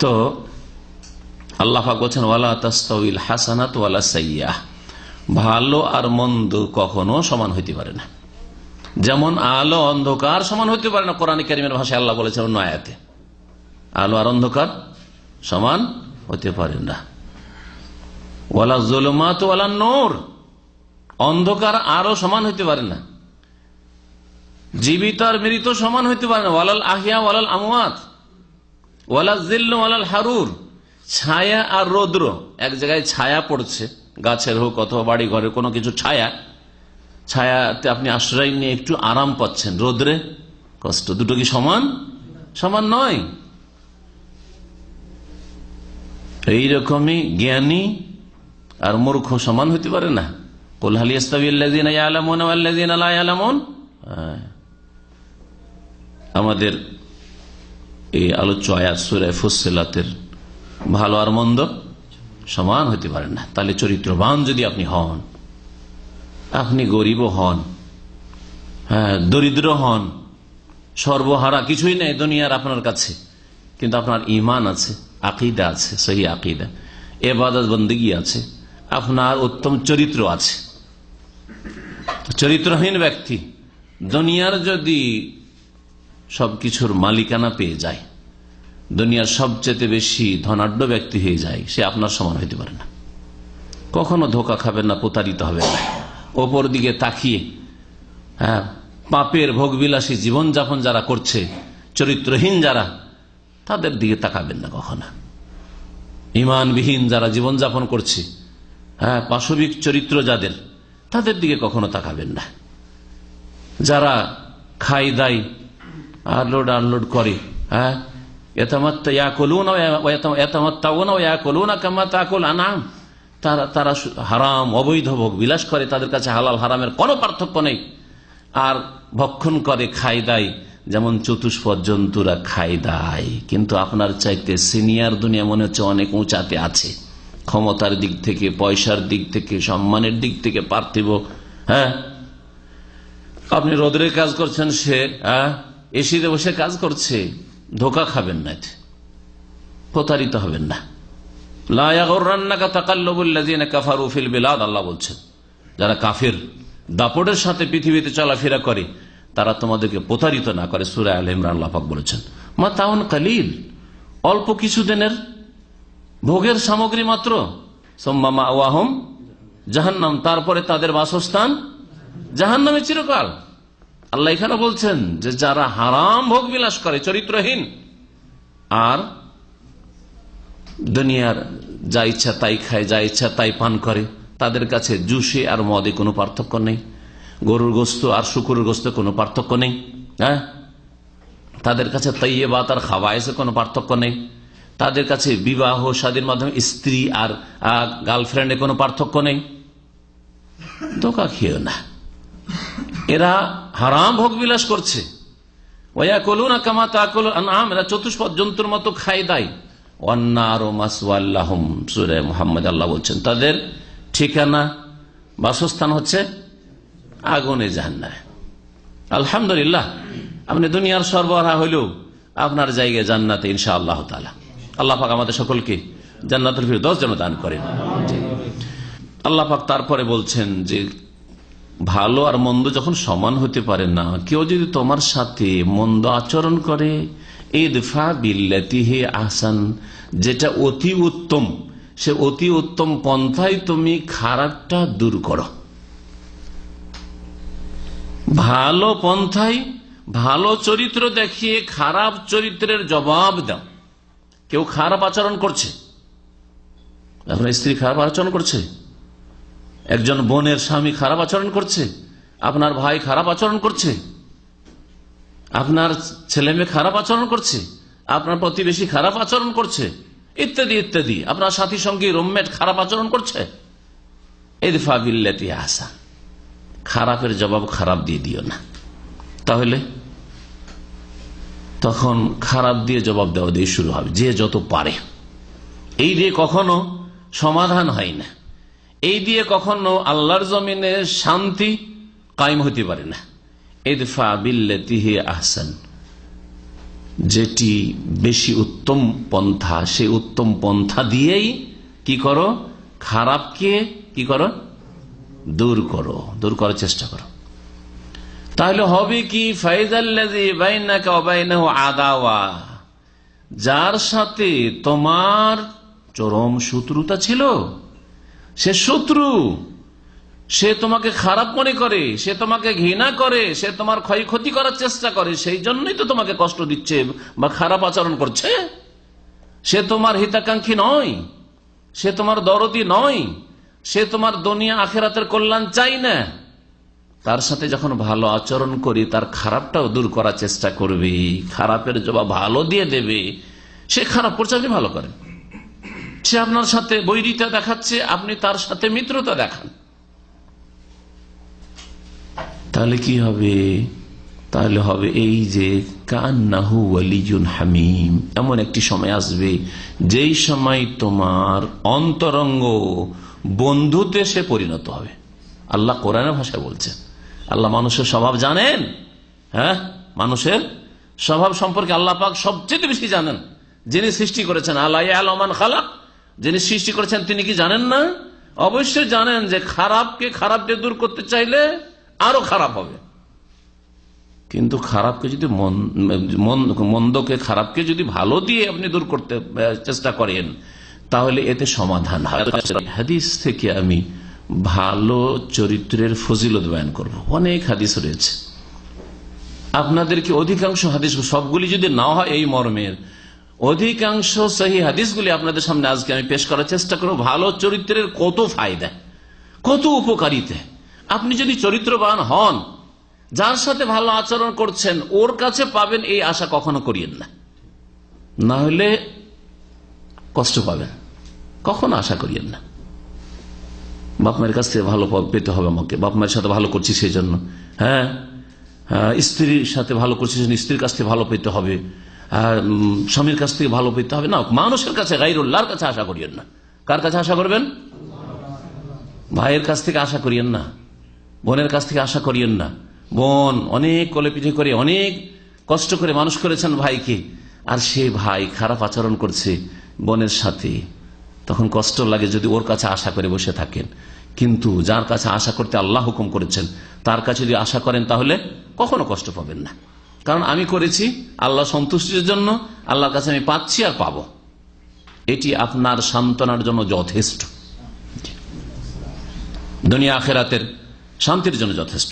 তো আল্লাহ পাক বলেছেন ওয়ালা তাস্তাউইল হাসানাত ওয়ালা সাইয়্যাহ, ভালো আর মন্দ কখনো সমান হইতে পারে না। যেমন আলো অন্ধকার সমান হইতে পারে না, কোরআন কারীমের ভাষায় আল্লাহ বলেছেন অন্য আয়াতে, আলো আর অন্ধকার সমান হতে পারে না। ওয়ালা যুলুমাত ওয়ালা নূর, অন্ধকার আলো সমান হইতে পারে না, জীবিত আর মৃত সমান হইতে পারে না। ওয়ালাল আহিয়া ওয়ালাল আমওয়াত ওয়ালা জিল্লু ওয়ালাল হারুর, ছায়া আর রৌদ্র, এক জায়গায় ছায়া পড়ছে, গাছের হোক অথবা বাড়ি ঘরের কোনো কিছু ছায়া, ছায়াতে আপনি আশ্রয় নিয়ে একটু আরাম পাচ্ছেন, রোদ্রে কষ্ট, দুটো কি সমান? সমান নয়। এইরকমই জ্ঞানী আর মূর্খ সমান হইতে পারে না। কুল হাল ইয়াস্তাবিল্লাযীনা ইয়ালামুনা ওয়াল্লাযীনা লা ইয়ালামুন। আমাদের এই আলোচ্য আয়াত সূরা ফুসসিলাতের ভালো আর মন্দ সমান হইতে পারে না। তাহলে চরিত্রবান যদি আপনি হন, আপনি গরিব হন, হ্যাঁ দরিদ্র হন, সর্বহারা কিছুই নেই দুনিয়ার আপনার কাছে, কিন্তু আপনার ঈমান আছে, আকীদা আছে, সহি আকীদা, ইবাদত বন্দেগী আছে, আপনার উত্তম চরিত্র আছে। চরিত্রহীন ব্যক্তি দুনিয়ার যদি সবকিছুর মালিকানা পেয়ে যায়, দুনিয়ার সবচেয়ে বেশি ধনাঢ্য ব্যক্তি হয়ে যায়, সে আপনার সমান হইতে পারে না। কখনো ধোঁকা খাবেন না, প্রতারিত হবেন না। ওপর দিকে তাকিয়ে পাপের ভোগবিলাসী জীবনযাপন যারা করছে, চরিত্রহীন যারা, তাদের দিকে তাকাবেন না কখনো। ঈমানবিহীন যারা জীবনযাপন করছে, পাশবিক চরিত্র যাদের, তাদের দিকে কখনো তাকাবেন না। যারা খাই দাই আনলোড আনলোড করে, তারা হারাম অবৈধ ভোগ বিলাস করে, তাদের কাছে হালাল হারামের কোনো পার্থক্য নেই। আর ভক্ষণ করে, খাই দায় যেমন চতুষ্পদ জন্তুরা খাই দায়, কিন্তু আপনার চাইতে সিনিয়র দুনিয়া মনে হচ্ছে অনেক উঁচাতে আছে, ক্ষমতার দিক থেকে, পয়সার দিক থেকে, সম্মানের দিক থেকে পার্থিব। আপনি রোদরে কাজ করছেন, সে এসিতে বসে কাজ করছে। ধোকা খাবেন না, প্রতারিত হবেন না। আল্লাহ বলছেন যারা কাফের দাপটের সাথে পৃথিবীতে চলাফেরা করে, তারা তোমাদেরকে প্রতারিত না করে। সূরা আলে ইমরান আল্লাহ পাক বলেছেন মাতাউন কালিল, অল্প কিছুদিনের ভোগের সামগ্রী মাত্র। সুম্মা মাওয়াহুম জাহান্নাম, তারপরে তাদের বাসস্থান জাহান্নামে চিরকাল। আল্লাহ এখানে বলছেন যে যারা হারাম ভোগ বিলাস করে, চরিত্রহীন, আর দুনিয়ার যা ইচ্ছা তাই খায়, যা ইচ্ছা তাই পান করে, তাদের কাছে জুসে আর মদে কোনো পার্থক্য নেই, গরুর গোস্ত আর শুকুরের গোস্তে কোনো পার্থক্য নেই, তাদের কাছে তাইয়্যিবাত আর খাবায়েসে কোনো পার্থক্য নেই, তাদের কাছে বিবাহ শাদীর মাধ্যমে স্ত্রী আর গার্লফ্রেন্ডে কোনো পার্থক্য নেই। ধোঁকা খেও না, এরা হারাম ভোগ বিলাস করছে। ওয়ায়াকুলুনা কামা তাকুলুল আনআম, এরা চতুষ্পদ জন্তুর মতো খায় দায়। ওয়ান্নারু মাসওয়াল্লাহুম, সূরা মুহাম্মদ আল্লাহ বলছেন তাদের ঠিকানা, বাসস্থান হচ্ছে আগুনে জাহান্নামে। আলহামদুলিল্লাহ, আপনি দুনিয়ার সরবরাহ হইলেও আপনার জায়গায় জান্নাতে ইনশাআল্লাহ তাআলা। আল্লাহ পাক আমাদের সকলকে জান্নাতুল ফিরদৌস যেন দান করেন। আল্লাহ পাক তারপরে বলছেন যে ভালো আর মন্দ যখন সমান হতে পারে না, কেউ যদি তোমার সাথে মন্দ আচরণ করে, ইদফা বিল্লাতি হি আহসান, যেটা অতি উত্তম, সে অতি উত্তম পন্থায় তুমি খারাপটা দূর করো। ভালো পন্থায় ভালো চরিত্র দেখিয়ে খারাপ চরিত্রের জবাব দাও। কেউ খারাপ আচরণ করছে, আপনার স্ত্রী খারাপ আচরণ করছে, একজন বোনের স্বামী খারাপ আচরণ করছে, আপনার ভাই খারাপ আচরণ করছে, আপনার ছেলে মেয়ে খারাপ আচরণ করছে, আপনার প্রতিবেশী খারাপ আচরণ করছে, ইত্যাদি ইত্যাদি, আপনার সাথী সঙ্গী রুমমেট খারাপ আচরণ করছে, ইদফা বিল্লাতি আহসান, খারাপের জবাব খারাপ দিয়ে দিও না। তাহলে তখন খারাপ দিয়ে জবাব দেওয়া দিয়ে শুরু হবে, যে যত পারে। এই দিয়ে কখনো সমাধান হয় না, এই দিয়ে কখনো আল্লাহর জমিনে শান্তি কায়েম হতে পারে না। ইদফা বিল্লাতি হি আহসান, যেটি বেশি উত্তম পন্থা, সেই উত্তম পন্থা দিয়েই কি করো, খারাপকে কি করো, দূর করার চেষ্টা করো। তাহলে হবে কি, ফাইদাল্লাযী বাইনাকা ওয়া বাইনাহু আদাওয়া, যার সাথে তোমার চরম শত্রুতা ছিল, সে শত্রু, সে তোমাকে খারাপ মনে করে, সে তোমাকে ঘৃণা করে, সে তোমার ক্ষয়ক্ষতি করার চেষ্টা করে, সেই জন্যই তো তোমাকে কষ্ট দিচ্ছে বা খারাপ আচরণ করছে। সে তোমার হিতাকাঙ্ক্ষী নয়, সে তোমার দরদি নয়, সে তোমার দুনিয়া আখিরাতের কল্যাণ চাই না। তার সাথে যখন ভালো আচরণ করি, তার খারাপটাও দূর করার চেষ্টা করবে, খারাপের জবাব ভালো দিয়ে দেবে। সে খারাপ করছে, আপনি ভালো করেন। সে আপনার সাথে বৈরিতা দেখাচ্ছে, আপনি তার সাথে মিত্রতা দেখান। তাহলে কি হবে? তাহলে হবে এই যে কান্নাহু ওয়ালিয়ুন হামিম, এমন একটি সময় আসবে যেই সময় তোমার অন্তরঙ্গ বন্ধুতে সে পরিণত হবে। আল্লাহ কোরআনের ভাষায় বলছেন। আল্লাহ মানুষের স্বভাব জানেন। হ্যাঁ, মানুষের স্বভাব সম্পর্কে আল্লাহ পাক সবচেয়ে বেশি জানেন। যিনি সৃষ্টি করেছেন, আলা ইয়ালামু মান খালাক, যিনি সৃষ্টি করেছেন তিনি কি জানেন না? অবশ্যই জানেন যে খারাপকে খারাপ দিয়ে দূর করতে চাইলে আরো খারাপ হবে। কিন্তু খারাপকে যদি মন্দকে খারাপকে যদি ভালো দিয়ে আপনি দূর করতে চেষ্টা করেন, তাহলে এতে সমাধান হয়। হাদিস থেকে আমি ভালো চরিত্রের ফজিলত বয়ান করব। অনেক হাদিস রয়েছে, আপনাদেরকে অধিকাংশ হাদিস, সবগুলি যদি না হয় এই মর্মের, অধিকাংশ সহি হাদিসগুলি আপনাদের সামনে আজকে আমি পেশ করার চেষ্টা করব। ভালো চরিত্রের কত ফায়দা, কত উপকারিতা। আপনি যদি চরিত্রবান হন, যার সাথে ভালো আচরণ করছেন, ওর কাছে পাবেন এই আশা কখনো করিয়েন না, না হলে কষ্ট পাবেন। কখনো আশা করিয়েন না বাপ মায়ের কাছ থেকে ভালো পেতে হবে আমাকে, বাপ মায়ের সাথে ভালো করছি সেই জন্য। হ্যাঁ, স্ত্রীর সাথে ভালো করছি, স্ত্রীর কাছ থেকে ভালো পেতে হবে, স্বামীর কাছ থেকে ভালো পেতে হবে না। মানুষের কাছে, গায়রুল্লাহর কাছে আশা করিয়েন না। কার কাছে আশা করবেন? ভাইয়ের কাছ থেকে আশা করিয়েন না, বোনের কাছ থেকে আশা করিয়েন না। বোন অনেক কোলে পিঠে করে, অনেক কষ্ট করে মানুষ করেছেন ভাইকে, আর সে ভাই খারাপ আচরণ করছে বোনের সাথে, তখন কষ্ট লাগে যদি ওর কাছে আশা করে বসে থাকেন। কিন্তু যার কাছে আশা করতে আল্লাহ হুকুম করেছেন, তার কাছে যদি আশা করেন, তাহলে কখনো কষ্ট পাবেন না। কারণ আমি করেছি আল্লাহ সন্তুষ্টির জন্য, আল্লাহর কাছে আমি পাচ্ছি আর পাবো, এটি আপনার সান্ত্বনার জন্য যথেষ্ট, দুনিয়া আখিরাতের শান্তির জন্য যথেষ্ট।